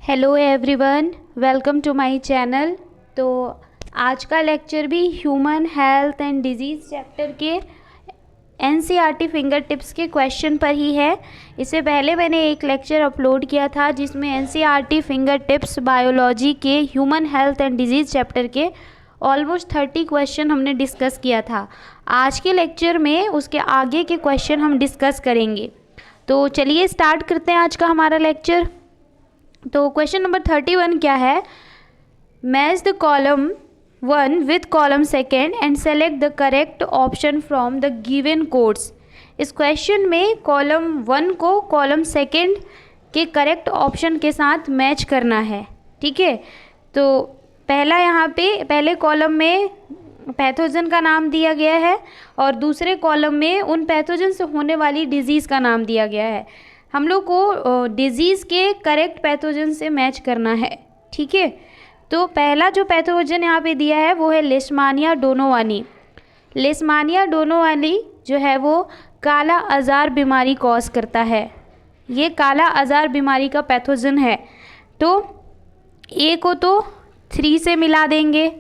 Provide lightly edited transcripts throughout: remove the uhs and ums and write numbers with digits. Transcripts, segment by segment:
Hello everyone, welcome to my channel. तो आज का लेक्चर भी human health and disease chapter के एनसीईआरटी फिंगर टिप्स के क्वेश्चन पर ही है। इससे पहले मैंने एक लेक्चर अपलोड किया था जिसमें एनसीईआरटी फिंगर टिप्स बायोलॉजी के human health and disease chapter के ऑलमोस्ट 30 क्वेश्चन हमने डिस्कस किया था। आज के लेक्चर में उसके आगे के क्वेश्चन हम डिस्कस करेंगे। तो चलिए स्टार्ट करते हैं आज का हमारा लेक्चर। तो क्वेश्चन नंबर 31 क्या है? Match the column 1 with column 2 and select the correct option from the given codes. इस क्वेश्चन में कॉलम 1 को कॉलम 2 के करेक्ट ऑप्शन के साथ मैच करना है। ठीक है, तो पहला यहाँ पे पहले कॉलम में पैथोजन का नाम दिया गया है और दूसरे कॉलम में उन पैथोजन से होने वाली डिजीज़ का नाम दिया गया है। हम लोग को डिजीज़ के करेक्ट पैथोजन से मैच करना है। ठीक है, तो पहला जो पैथोजन यहाँ पे दिया है वो है लेशमानिया डोनोवानी। लेशमानिया डोनोवानी जो है वो काला आज़ार बीमारी कॉज करता है। ये काला आज़ार बीमारी का पैथोजन है। तो ए को तो 3 से मिला देंगे।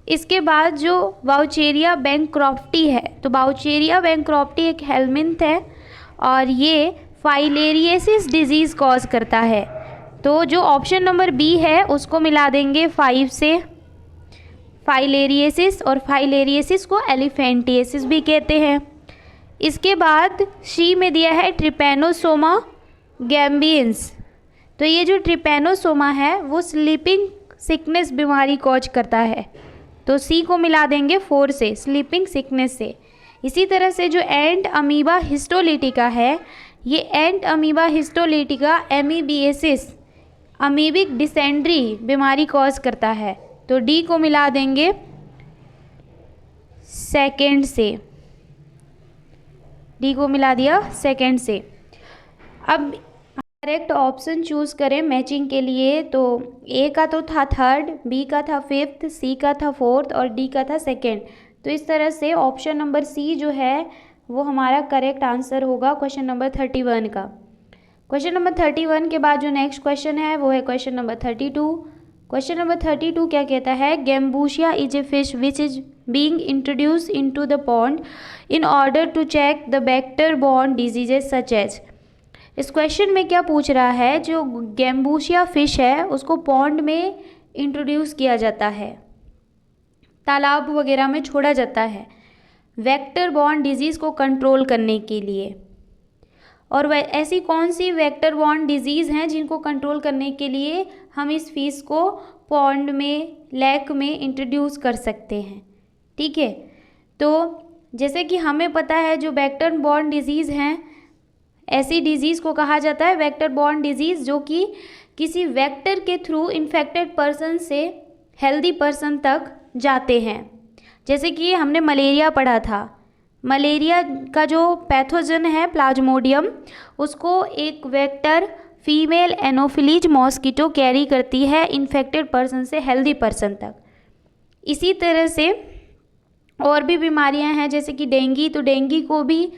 इसके बाद जो बाउचेरिया बैंक्रॉफ्टी है, तो बाउचेरिया बैंक्रॉफ्टी एक हेलमिंथ है और ये फाइलेरियसिस डिजीज़ कॉज करता है। तो जो ऑप्शन नंबर बी है उसको मिला देंगे 5 से, फाइलेरियसिस, और फाइलेरियसिस को एलिफेंटियसिस भी कहते हैं। इसके बाद सी में दिया है ट्रिपैनोसोमा गैम्बियंस। तो ये जो ट्रिपैनोसोमा है वो स्लीपिंग सिकनेस बीमारी कॉज करता है। तो सी को मिला देंगे 4 से, स्लीपिंग सिकनेस से। इसी तरह से जो एंट अमीबा हिस्टोलिटिका है, ये एंट अमीबा हिस्टोलिटिका एमीबिएसिस अमीबिक डिसेंट्री बीमारी कॉज करता है। तो डी को मिला देंगे 2 से, डी को मिला दिया 2 से। अब करेक्ट ऑप्शन चूज़ करें मैचिंग के लिए। तो ए का तो था 3rd, बी का था 5th, सी का था 4th और डी का था 2nd। तो इस तरह से ऑप्शन नंबर सी जो है वो हमारा करेक्ट आंसर होगा क्वेश्चन नंबर 31 का। क्वेश्चन नंबर 31 के बाद जो नेक्स्ट क्वेश्चन है वो है क्वेश्चन नंबर 32। क्वेश्चन नंबर 32 क्या कहता है? Gambusia is a fish which is being introduced into the pond in order to check the vector borne diseases such as. इस क्वेश्चन में क्या पूछ रहा है? जो गैम्बूशिया फिश है उसको पॉन्ड में इंट्रोड्यूस किया जाता है, तालाब वगैरह में छोड़ा जाता है वेक्टर बॉर्न डिजीज़ को कंट्रोल करने के लिए। और वह ऐसी कौन सी वेक्टर बॉर्न डिजीज़ हैं जिनको कंट्रोल करने के लिए हम इस फिश को पॉन्ड में, लेक में इंट्रोड्यूस कर सकते हैं। ठीक है, तो जैसे कि हमें पता है जो वेक्टर बॉर्न डिजीज़ हैं, ऐसी डिजीज़ को कहा जाता है वेक्टर बॉर्न डिजीज़ जो कि किसी वेक्टर के थ्रू इन्फेक्टेड पर्सन से हेल्दी पर्सन तक जाते हैं। जैसे कि हमने मलेरिया पढ़ा था, मलेरिया का जो पैथोजन है प्लाज्मोडियम, उसको एक vector female anopheles mosquito carry करती है इन्फेक्टेड पर्सन से हेल्दी पर्सन तक। इसी तरह से और भी बीमारियां हैं जैसे कि डेंगी, तो डेंगी को भी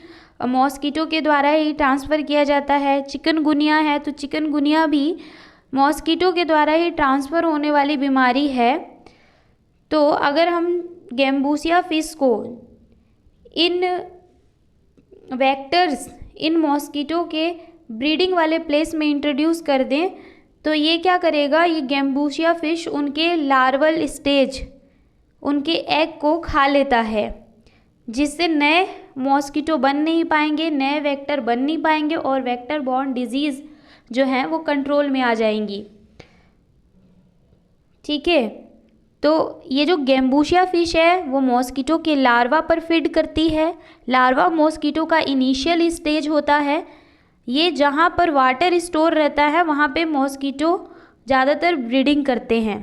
मॉस्किटो के द्वारा ही ट्रांसफ़र किया जाता है। चिकनगुनिया है तो चिकनगुनिया भी मॉस्किटो के द्वारा ही ट्रांसफ़र होने वाली बीमारी है। तो अगर हम गैम्बूसिया फिश को इन वेक्टर्स, इन मॉस्किटो के ब्रीडिंग वाले प्लेस में इंट्रोड्यूस कर दें तो ये क्या करेगा? ये गैम्बूसिया फिश उनके लार्वल स्टेज, उनके एग को खा लेता है, जिससे नए मॉस्किटो बन नहीं पाएंगे, नए वेक्टर बन नहीं पाएंगे और वेक्टर बॉर्न डिजीज़ जो हैं वो कंट्रोल में आ जाएंगी। ठीक है, तो ये जो गैम्बूशिया फिश है वो मॉस्किटो के लार्वा पर फीड करती है। लार्वा मॉस्किटो का इनिशियल स्टेज होता है। ये जहाँ पर वाटर स्टोर रहता है वहाँ पे मॉस्किटो ज़्यादातर ब्रीडिंग करते हैं।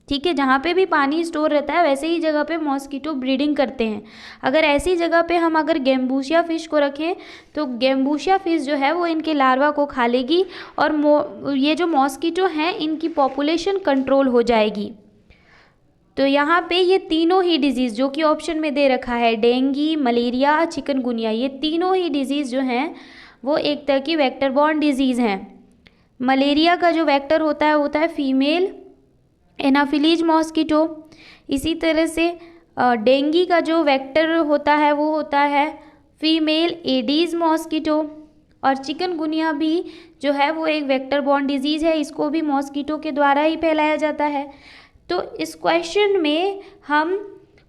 ठीक है, जहाँ पे भी पानी स्टोर रहता है वैसे ही जगह पे मॉस्किटो ब्रीडिंग करते हैं। अगर ऐसी जगह पे हम अगर गैम्बूशिया फ़िश को रखें तो गैम्बूशिया फ़िश जो है वो इनके लार्वा को खा लेगी और ये जो मॉस्किटो हैं इनकी पॉपुलेशन कंट्रोल हो जाएगी। तो यहाँ पे ये तीनों ही डिजीज़ जो कि ऑप्शन में दे रखा है, डेंगी, मलेरिया, चिकनगुनिया, ये तीनों ही डिजीज़ जो हैं वो एक तरह की वेक्टर बॉर्न डिजीज़ हैं। मलेरिया का जो वेक्टर होता है फीमेल एनाफिलीज मॉस्किटो। इसी तरह से डेंगू का जो वेक्टर होता है वो होता है फीमेल एडीज मॉस्किटो। और चिकनगुनिया भी जो है वो एक वेक्टर बॉर्न डिजीज़ है, इसको भी मॉस्किटो के द्वारा ही फैलाया जाता है। तो इस क्वेश्चन में हम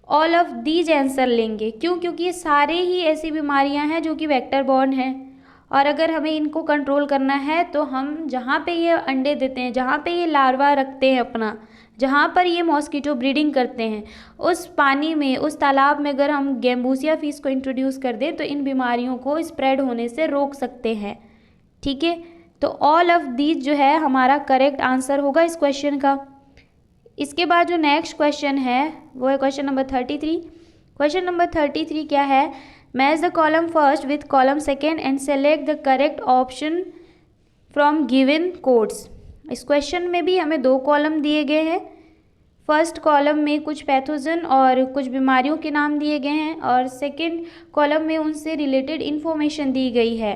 ऑल ऑफ दीज आंसर लेंगे। क्यों? क्योंकि ये सारे ही ऐसी बीमारियां हैं जो कि वेक्टर बॉर्न हैं, और अगर हमें इनको कंट्रोल करना है तो हम जहाँ पे ये अंडे देते हैं, जहाँ पे ये लार्वा रखते हैं अपना, जहाँ पर ये मॉस्किटो ब्रीडिंग करते हैं, उस पानी में, उस तालाब में अगर हम गैम्बूसिया फिश को इंट्रोड्यूस कर दें तो इन बीमारियों को स्प्रेड होने से रोक सकते हैं। ठीक है, तो ऑल ऑफ दीज जो है हमारा करेक्ट आंसर होगा इस क्वेश्चन का। इसके बाद जो नेक्स्ट क्वेश्चन है वो है क्वेश्चन नंबर 33। क्वेश्चन नंबर 33 क्या है? Match the column first with column second and select the correct option from given codes. इस क्वेश्चन में भी हमें 2 कॉलम दिए गए हैं। फर्स्ट कॉलम में कुछ पैथोजन और कुछ बीमारियों के नाम दिए गए हैं, और सेकंड कॉलम में उनसे रिलेटेड इन्फॉर्मेशन दी गई है।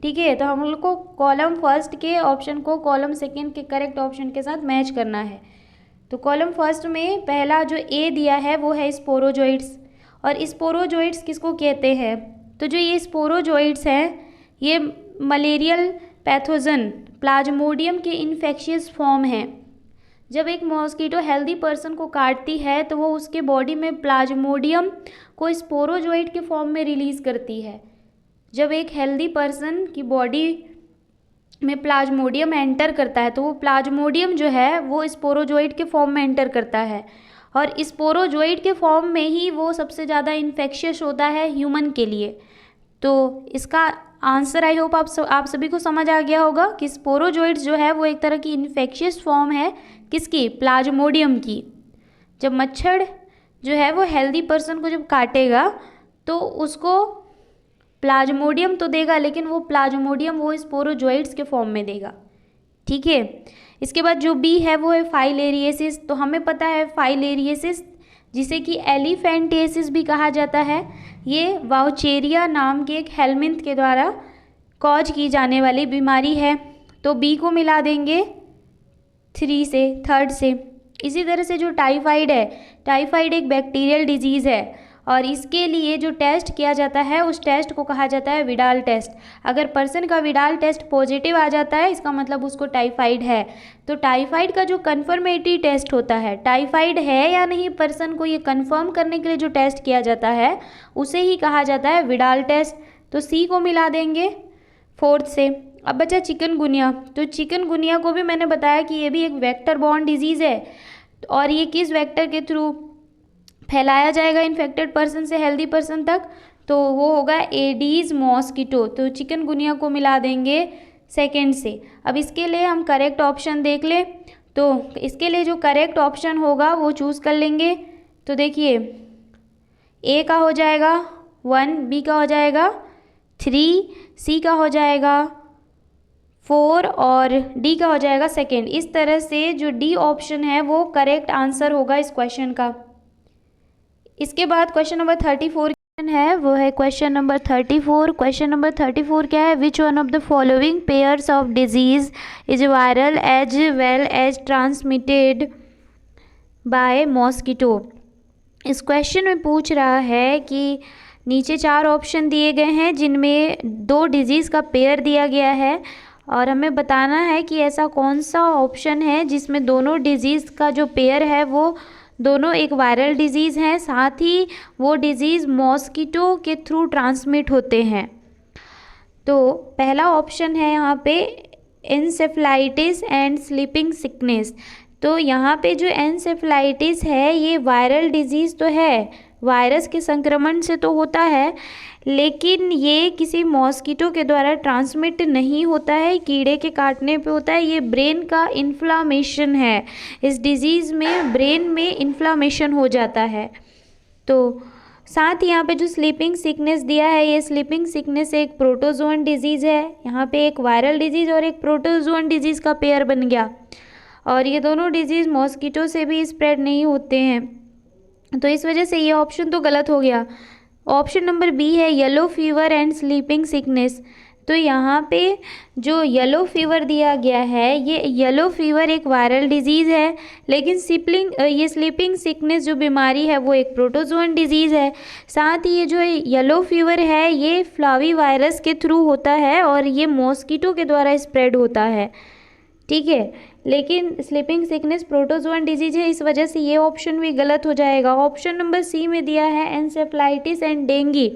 ठीक है, तो हम लोग को कॉलम फर्स्ट के ऑप्शन को कॉलम सेकंड के करेक्ट ऑप्शन के साथ मैच करना है। तो कॉलम फर्स्ट में पहला जो ए दिया है वो है स्पोरोजोइट्स। और स्पोरोजोइट्स किसको कहते हैं? तो जो ये स्पोरोजोइट्स हैं ये मलेरियल पैथोजन प्लाज्मोडियम के इन्फेक्शियस फॉर्म हैं। जब एक मॉस्किटो हेल्दी पर्सन को काटती है तो वो उसके बॉडी में प्लाज्मोडियम को स्पोरोजोइट के फॉर्म में रिलीज़ करती है। जब एक हेल्दी पर्सन की बॉडी में प्लाज्मोडियम एंटर करता है तो वो प्लाज्मोडियम जो है वो स्पोरोजोइट के फॉर्म में एंटर करता है, और स्पोरोजोइट के फॉर्म में ही वो सबसे ज़्यादा इन्फेक्शियस होता है ह्यूमन के लिए। तो इसका आंसर आई होप आप सभी को समझ आ गया होगा कि स्पोरोजोइट्स जो है वो एक तरह की इन्फेक्शियस फॉर्म है किसकी? प्लाज्मोडियम की। जब मच्छर जो है वो हेल्दी पर्सन को जब काटेगा तो उसको प्लाज्मोडियम तो देगा, लेकिन वो प्लाज्मोडियम वो स्पोरोजोइट्स के फॉर्म में देगा। ठीक है, इसके बाद जो बी है वो है फाइलेरियसिस। तो हमें पता है फाइलेरियसिस जिसे कि एलिफेंटिएसिस भी कहा जाता है, ये वाउचेरिया नाम के एक हेलमिंथ के द्वारा कॉज की जाने वाली बीमारी है। तो बी को मिला देंगे 3 से, थर्ड से। इसी तरह से जो टाइफाइड है, टाइफाइड एक बैक्टीरियल डिजीज़ है, और इसके लिए जो टेस्ट किया जाता है उस टेस्ट को कहा जाता है विडाल टेस्ट। अगर पर्सन का विडाल टेस्ट पॉजिटिव आ जाता है इसका मतलब उसको टाइफाइड है। तो टाइफाइड का जो कन्फर्मेटरी टेस्ट होता है, टाइफाइड है या नहीं पर्सन को ये कंफर्म करने के लिए जो टेस्ट किया जाता है उसे ही कहा जाता है विडाल टेस्ट। तो सी को मिला देंगे 4th से। अब बचा चिकनगुनिया। तो चिकनगुनिया को भी मैंने बताया कि ये भी एक वेक्टर बॉर्न डिजीज़ है, और ये किस वेक्टर के थ्रू फैलाया जाएगा इन्फेक्टेड पर्सन से हेल्दी पर्सन तक? तो वो होगा एडीज मॉस्किटो। तो चिकनगुनिया को मिला देंगे 2nd से। अब इसके लिए हम करेक्ट ऑप्शन देख लें, तो इसके लिए जो करेक्ट ऑप्शन होगा वो चूज़ कर लेंगे। तो देखिए ए का हो जाएगा 1, बी का हो जाएगा 3, सी का हो जाएगा 4 और डी का हो जाएगा 2nd। इस तरह से जो डी ऑप्शन है वो करेक्ट आंसर होगा इस क्वेश्चन का। इसके बाद क्वेश्चन नंबर 34 है वो है क्वेश्चन नंबर 34। क्वेश्चन नंबर 34 क्या है? Which one of the following pairs of disease is viral as well as transmitted by mosquito. इस क्वेश्चन में पूछ रहा है कि नीचे 4 ऑप्शन दिए गए हैं जिनमें 2 डिजीज़ का पेयर दिया गया है, और हमें बताना है कि ऐसा कौन सा ऑप्शन है जिसमें दोनों डिजीज़ का जो पेयर है वो दोनों एक वायरल डिजीज़ हैं, साथ ही वो डिजीज़ मॉस्किटो के थ्रू ट्रांसमिट होते हैं। तो पहला ऑप्शन है यहाँ पे एन्सेफलाइटिस एंड स्लीपिंग सिकनेस। तो यहाँ पे जो एन्सेफलाइटिस है ये वायरल डिजीज़ तो है, वायरस के संक्रमण से तो होता है, लेकिन ये किसी मॉस्किटो के द्वारा ट्रांसमिट नहीं होता है, कीड़े के काटने पे होता है। ये ब्रेन का इन्फ्लामेशन है, इस डिज़ीज़ में ब्रेन में इन्फ्लामेशन हो जाता है। तो साथ ही यहाँ पे जो स्लीपिंग सिकनेस दिया है, ये स्लीपिंग सिकनेस एक प्रोटोजोअन डिजीज़ है। यहाँ पे एक वायरल डिजीज़ और एक प्रोटोजोअन डिजीज़ का पेयर बन गया, और ये दोनों डिजीज़ मॉस्किटो से भी स्प्रेड नहीं होते हैं। तो इस वजह से ये ऑप्शन तो गलत हो गया। ऑप्शन नंबर बी है yellow fever and sleeping sickness. तो यहाँ पे जो येलो फीवर दिया गया है, ये येलो फीवर एक वायरल डिजीज़ है, लेकिन स्लीपिंग सिकनेस जो बीमारी है वो एक प्रोटोजोअन डिजीज़ है। साथ ही ये जो येलो फीवर है ये फ्लावी वायरस के थ्रू होता है और ये मॉस्किटो के द्वारा स्प्रेड होता है, ठीक है। लेकिन स्लीपिंग सिकनेस प्रोटोजोअन डिजीज है, इस वजह से ये ऑप्शन भी गलत हो जाएगा। ऑप्शन नंबर सी में दिया है एनसेफलाइटिस एंड डेंगू।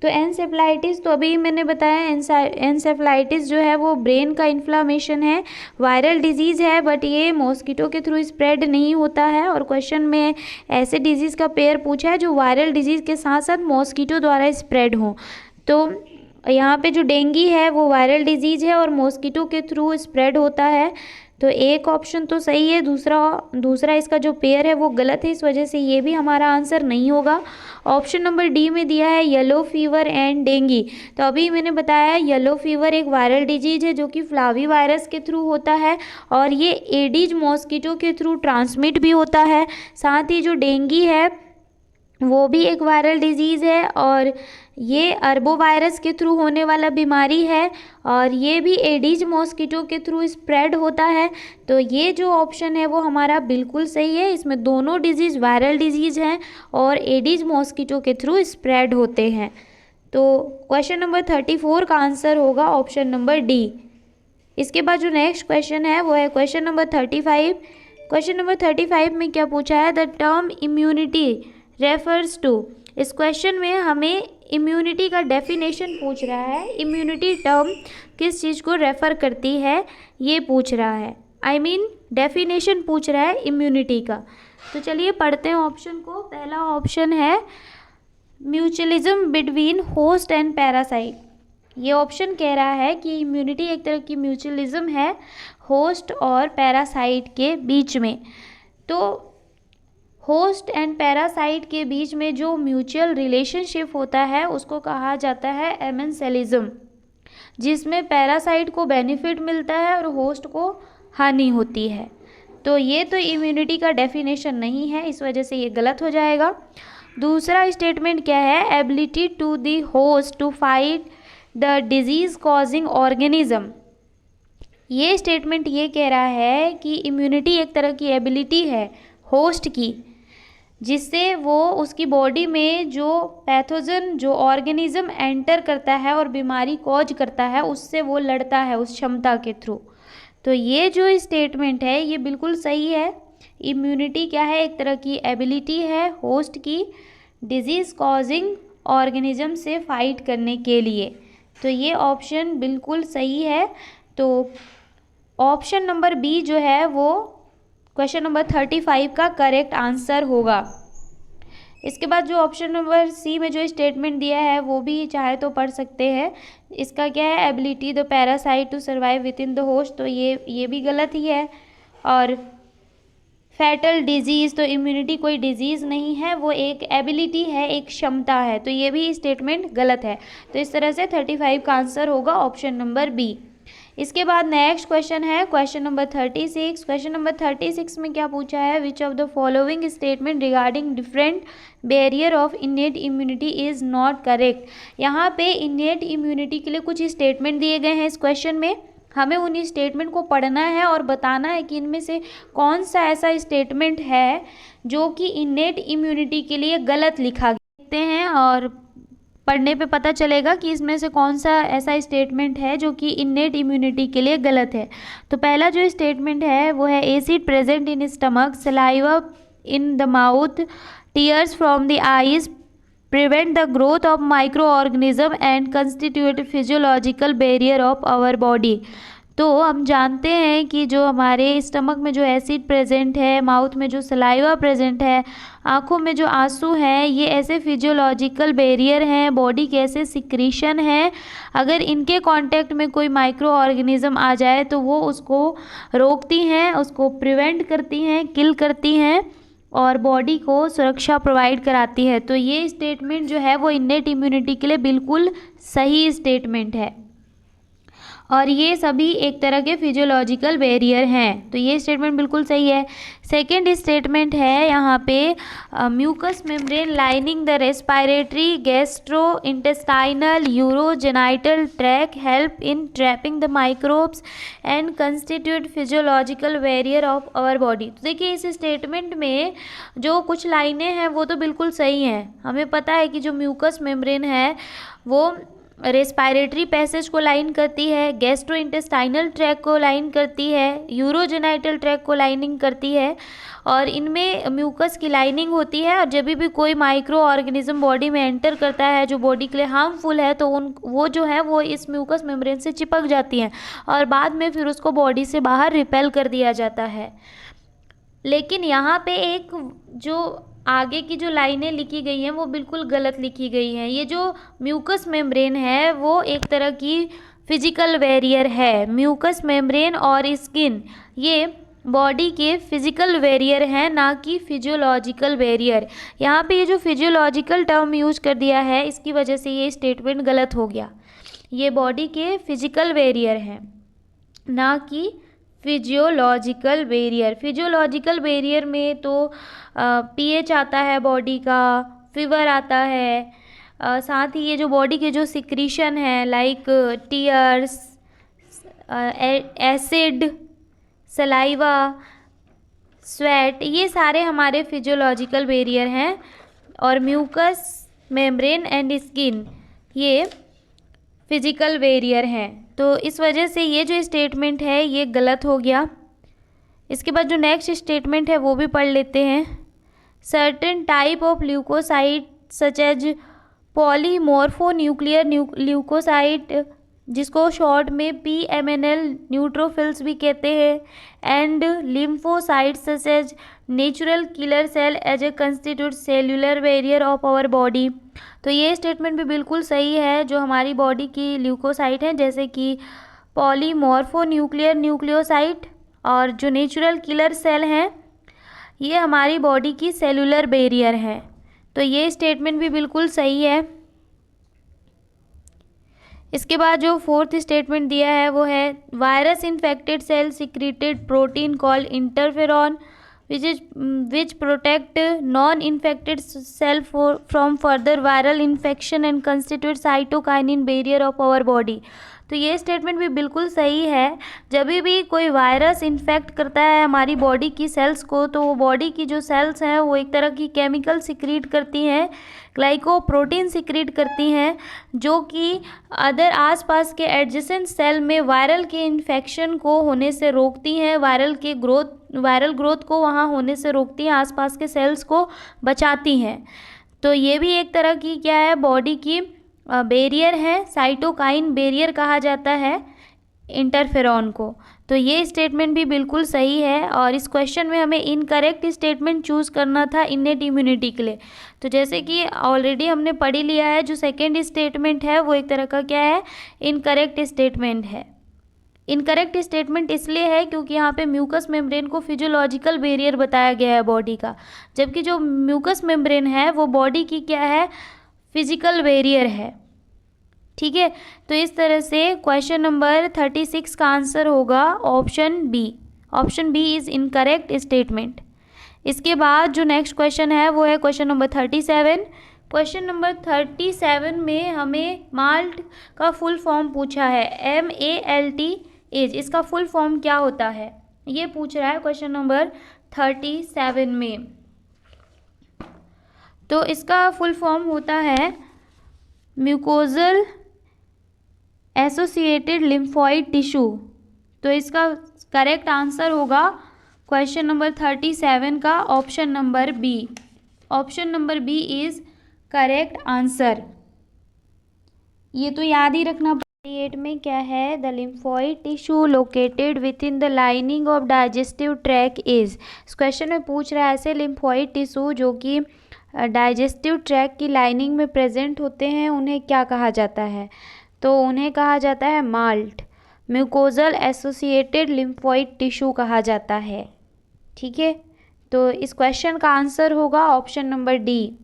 तो एनसेफलाइटिस तो अभी मैंने बताया, एनसेफलाइटिस जो है वो ब्रेन का इन्फ्लामेशन है, वायरल डिजीज़ है, बट ये मॉस्किटो के थ्रू स्प्रेड नहीं होता है। और क्वेश्चन में ऐसे डिजीज़ का पेयर पूछा है जो वायरल डिजीज़ के साथ साथ मॉस्किटो द्वारा स्प्रेड हो। तो यहाँ पे जो डेंगू है वो वायरल डिजीज़ है और मॉस्किटो के थ्रू स्प्रेड होता है। तो एक ऑप्शन तो सही है, दूसरा इसका जो पेयर है वो गलत है, इस वजह से ये भी हमारा आंसर नहीं होगा। ऑप्शन नंबर डी में दिया है येलो फीवर एंड डेंगू। तो अभी मैंने बताया येलो फीवर एक वायरल डिजीज है जो कि फ्लावी वायरस के थ्रू होता है और ये एडिज मॉस्किटो के थ्रू ट्रांसमिट भी होता है। साथ ही जो डेंगू है वो भी एक वायरल डिजीज़ है और ये अरबो वायरस के थ्रू होने वाला बीमारी है और ये भी एडिज मॉस्किटो के थ्रू स्प्रेड होता है। तो ये जो ऑप्शन है वो हमारा बिल्कुल सही है, इसमें दोनों डिजीज़ वायरल डिजीज़ हैं और एडिज मॉस्किटो के थ्रू स्प्रेड होते हैं। तो क्वेश्चन नंबर 34 का आंसर होगा ऑप्शन नंबर डी। इसके बाद जो नेक्स्ट क्वेश्चन है वो है क्वेश्चन नंबर 35। क्वेश्चन नंबर 35 में क्या पूछा है, the term immunity refers to. इस क्वेश्चन में हमें इम्यूनिटी का डेफिनेशन पूछ रहा है, इम्यूनिटी टर्म किस चीज़ को रेफ़र करती है ये पूछ रहा है, डेफिनेशन पूछ रहा है इम्यूनिटी का। तो चलिए पढ़ते हैं ऑप्शन को। पहला ऑप्शन है mutualism between host and parasite. ये ऑप्शन कह रहा है कि इम्यूनिटी एक तरह की म्यूचुअलिज्म है होस्ट और पैरासाइट के बीच में। तो होस्ट एंड पैरासाइट के बीच में जो म्यूचुअल रिलेशनशिप होता है उसको कहा जाता है एमेंसेलिज्म, जिसमें पैरासाइट को बेनिफिट मिलता है और होस्ट को हानि होती है। तो ये तो इम्यूनिटी का डेफिनेशन नहीं है, इस वजह से ये गलत हो जाएगा। दूसरा स्टेटमेंट क्या है, ability to the host to fight the disease causing organism. ये स्टेटमेंट ये कह रहा है कि इम्यूनिटी एक तरह की एबिलिटी है होस्ट की, जिससे वो उसकी बॉडी में जो पैथोजन जो ऑर्गेनिज्म एंटर करता है और बीमारी कॉज करता है उससे वो लड़ता है उस क्षमता के थ्रू। तो ये जो स्टेटमेंट है ये बिल्कुल सही है। इम्यूनिटी क्या है, एक तरह की एबिलिटी है होस्ट की डिजीज़ कॉजिंग ऑर्गेनिज्म से फाइट करने के लिए। तो ये ऑप्शन बिल्कुल सही है। तो ऑप्शन नंबर बी जो है वो क्वेश्चन नंबर 35 का करेक्ट आंसर होगा। इसके बाद जो ऑप्शन नंबर सी में जो स्टेटमेंट दिया है वो भी चाहे तो पढ़ सकते हैं। इसका क्या है, ability the parasite to survive with in the host. तो ये भी गलत ही है। और फैटल डिजीज़, तो इम्यूनिटी कोई डिजीज़ नहीं है, वो एक एबिलिटी है, एक क्षमता है। तो ये भी स्टेटमेंट गलत है। तो इस तरह से 35 का आंसर होगा ऑप्शन नंबर बी। इसके बाद नेक्स्ट क्वेश्चन है क्वेश्चन नंबर 36। क्वेश्चन नंबर 36 में क्या पूछा है, which of the following statement regarding different barrier of innate immunity is not correct. यहाँ पे इनेट इम्यूनिटी के लिए कुछ स्टेटमेंट दिए गए हैं इस क्वेश्चन में, हमें उन स्टेटमेंट को पढ़ना है और बताना है कि इनमें से कौन सा ऐसा स्टेटमेंट है जो कि इनेट इम्यूनिटी के लिए गलत लिखा गया है और पढ़ने पे पता चलेगा कि इसमें से कौन सा ऐसा स्टेटमेंट है जो कि इनेट इम्यूनिटी के लिए गलत है। तो पहला जो स्टेटमेंट है वो है acid present in stomach, saliva in the mouth, tears from the eyes prevent the growth of microorganism and constitute physiological barrier of our body। तो हम जानते हैं कि जो हमारे स्टमक में जो एसिड प्रेजेंट है, माउथ में जो सलाइवा प्रेजेंट है, आँखों में जो आंसू हैं, ये ऐसे फिजियोलॉजिकल बैरियर हैं, बॉडी के ऐसे सिक्रीशन हैं, अगर इनके कांटेक्ट में कोई माइक्रो ऑर्गेनिज्म आ जाए तो वो उसको रोकती हैं, उसको प्रिवेंट करती हैं, किल करती हैं और बॉडी को सुरक्षा प्रोवाइड कराती है। तो ये स्टेटमेंट जो है वो इनेट इम्यूनिटी के लिए बिल्कुल सही स्टेटमेंट है। और ये सभी एक तरह के फिजियोलॉजिकल बैरियर हैं। तो ये स्टेटमेंट बिल्कुल सही है। सेकंड स्टेटमेंट है यहाँ पे mucus membrane lining the respiratory gastro intestinal urogenital track help in trapping the microbes and constitute physiological barrier of our body. तो देखिए इस स्टेटमेंट में जो कुछ लाइनें हैं वो तो बिल्कुल सही हैं। हमें पता है कि जो म्यूकस मेम्ब्रेन है वो रेस्पिरेटरी पैसेज को लाइन करती है, गैस्ट्रो इंटेस्टाइनल ट्रैक को लाइन करती है, यूरोजेनाइटल ट्रैक को लाइनिंग करती है और इनमें म्यूकस की लाइनिंग होती है। और जब भी कोई माइक्रो ऑर्गेनिज्म बॉडी में एंटर करता है जो बॉडी के लिए हार्मफुल है तो वो जो है वो इस म्यूकस मेम्ब्रेन से चिपक जाती हैं और बाद में फिर उसको बॉडी से बाहर रिपेल कर दिया जाता है। लेकिन यहाँ पे एक जो आगे की जो लाइनें लिखी गई हैं वो बिल्कुल गलत लिखी गई हैं। ये जो म्यूकस मेम्ब्रेन है वो एक तरह की फिजिकल बैरियर है। म्यूकस मेम्ब्रेन और स्किन ये बॉडी के फिजिकल बैरियर हैं, ना कि फिजियोलॉजिकल बैरियर। यहाँ पे ये जो फिजियोलॉजिकल टर्म यूज कर दिया है इसकी वजह से ये स्टेटमेंट गलत हो गया। ये बॉडी के फिजिकल बैरियर हैं, ना कि फिजियोलॉजिकल बैरियर। फिजियोलॉजिकल बैरियर में तो पीएच आता है बॉडी का, फीवर आता है, साथ ही ये जो बॉडी के जो सिक्रीशन है like tears, acid, saliva, sweat, ये सारे हमारे फिजियोलॉजिकल बैरियर हैं। और म्यूकस मेम्ब्रेन एंड स्किन ये फिजिकल बैरियर हैं। तो इस वजह से ये जो स्टेटमेंट है ये गलत हो गया। इसके बाद जो नेक्स्ट स्टेटमेंट है वो भी पढ़ लेते हैं। Certain type of leucocyte such as polymorphonuclear leucocyte, जिसको शॉर्ट में PMNL न्यूट्रोफिल्स भी कहते हैं, and lymphocytes such as natural killer cell as a constitute cellular barrier of our body. तो ये स्टेटमेंट भी बिल्कुल सही है। जो हमारी बॉडी की ल्यूकोसाइट हैं जैसे कि पॉलीमॉर्फोन्यूक्लियर न्यूक्लियोसाइट और जो नेचुरल किलर सेल हैं ये हमारी बॉडी की सेलुलर बैरियर हैं। तो ये स्टेटमेंट भी बिल्कुल सही है। इसके बाद जो फोर्थ स्टेटमेंट दिया है वो है virus infected cell secreted protein called interferon which protect non-infected cell from further viral infection and constitute cytokinin barrier of our body। तो ये स्टेटमेंट भी बिल्कुल सही है। जब भी कोई वायरस इन्फेक्ट करता है हमारी बॉडी की सेल्स को तो वो बॉडी की जो सेल्स हैं वो एक तरह की केमिकल सिक्रीट करती हैं, ग्लाइकोप्रोटीन सिक्रीट करती हैं, जो कि अदर आसपास के एडजेसेंट सेल में वायरल के इन्फेक्शन को होने से रोकती हैं, वायरल ग्रोथ को वहाँ होने से रोकती हैं, आसपास के सेल्स को बचाती हैं। तो ये भी एक तरह की क्या है, बॉडी की बैरियर है। साइटोकाइन बैरियर कहा जाता है इंटरफेरॉन को। तो ये स्टेटमेंट भी बिल्कुल सही है। और इस क्वेश्चन में हमें इनकरेक्ट स्टेटमेंट चूज़ करना था इनेट इम्यूनिटी के लिए। तो जैसे कि ऑलरेडी हमने पढ़ ही लिया है, जो सेकेंड स्टेटमेंट है वो एक तरह का क्या है, इनकरेक्ट स्टेटमेंट है। इनकरेक्ट स्टेटमेंट इसलिए है क्योंकि यहाँ पे म्यूकस मेम्ब्रेन को फिजियोलॉजिकल बैरियर बताया गया है बॉडी का, जबकि जो म्यूकस मेम्ब्रेन है वो बॉडी की क्या है, फिजिकल बैरियर है। ठीक है, तो इस तरह से क्वेश्चन नंबर 36 का आंसर होगा option B. Option B is incorrect statement. इसके बाद जो नेक्स्ट क्वेश्चन है वो है क्वेश्चन नंबर 37। क्वेश्चन नंबर 37 में हमें माल्ट का फुल फॉर्म पूछा है, MALT एज, इसका फुल फॉर्म क्या होता है ये पूछ रहा है क्वेश्चन नंबर 37 में। तो इसका फुल फॉर्म होता है म्यूकोजल एसोसिएटेड लिम्फोइड टिश्यू। तो इसका करेक्ट आंसर होगा क्वेश्चन नंबर 37 का option number B. Option number B is correct answer. ये तो याद ही रखना। 38 में क्या है, the lymphoid tissue located with in the lining of digestive track is. इस क्वेश्चन में पूछ रहा है ऐसे लिम्फोइड टिश्यू जो कि डाइजेस्टिव ट्रैक की लाइनिंग में प्रेजेंट होते हैं उन्हें क्या कहा जाता है, तो उन्हें कहा जाता है malt, mucosal associated lymphoid tissue कहा जाता है। ठीक है, तो इस क्वेश्चन का आंसर होगा ऑप्शन नंबर डी।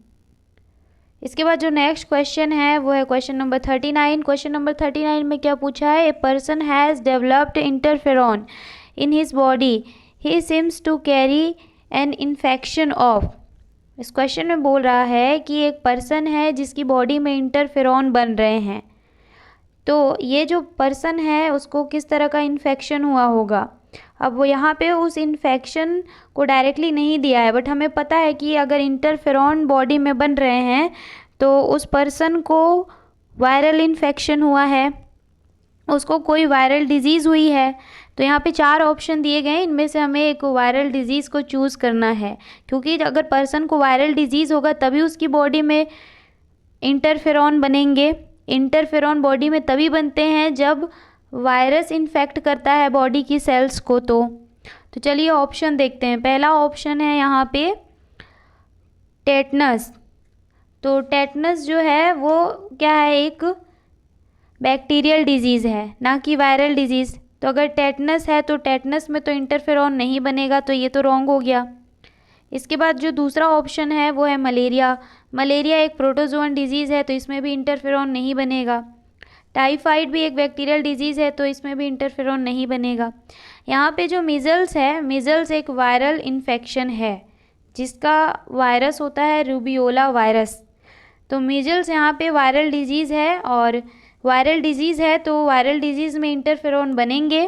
इसके बाद जो नेक्स्ट क्वेश्चन है वो है क्वेश्चन नंबर 39। क्वेश्चन नंबर 39 में क्या पूछा है, a person has developed interferon in his body, he seems to carry an infection of. इस क्वेश्चन में बोल रहा है कि एक पर्सन है जिसकी बॉडी में इंटरफेरॉन बन रहे हैं, तो ये जो पर्सन है उसको किस तरह का इन्फेक्शन हुआ होगा। अब वो यहाँ पे उस इन्फेक्शन को डायरेक्टली नहीं दिया है, बट हमें पता है कि अगर इंटरफेरॉन बॉडी में बन रहे हैं तो उस पर्सन को वायरल इन्फेक्शन हुआ है, उसको कोई वायरल डिजीज़ हुई है। तो यहाँ पे 4 ऑप्शन दिए गए हैं, इनमें से हमें एक वायरल डिजीज़ को चूज़ करना है, क्योंकि अगर पर्सन को वायरल डिजीज़ होगा तभी उसकी बॉडी में इंटरफेरॉन बनेंगे। इंटरफेरॉन बॉडी में तभी बनते हैं जब वायरस इन्फेक्ट करता है बॉडी की सेल्स को। तो चलिए ऑप्शन देखते हैं। पहला ऑप्शन है यहाँ पे टेटनस। तो टेटनस जो है वो क्या है, एक बैक्टीरियल डिजीज़ है, ना कि वायरल डिजीज़। तो अगर टेटनस है तो टेटनस में तो इंटरफेरॉन नहीं बनेगा, तो ये तो रॉन्ग हो गया। इसके बाद जो दूसरा ऑप्शन है वो है मलेरिया। मलेरिया एक प्रोटोजोअन डिजीज़ है, तो इसमें भी इंटरफेरॉन नहीं बनेगा। टाइफाइड भी एक बैक्टीरियल डिजीज़ है, तो इसमें भी इंटरफेरॉन नहीं बनेगा। यहाँ पे जो मीज़ल्स है, मीज़ल्स एक वायरल इन्फेक्शन है जिसका वायरस होता है रूबियोला वायरस। तो मीज़ल्स यहाँ पे वायरल डिजीज़ है, और वायरल डिजीज़ है तो वायरल डिजीज़ में इंटरफेरॉन बनेंगे।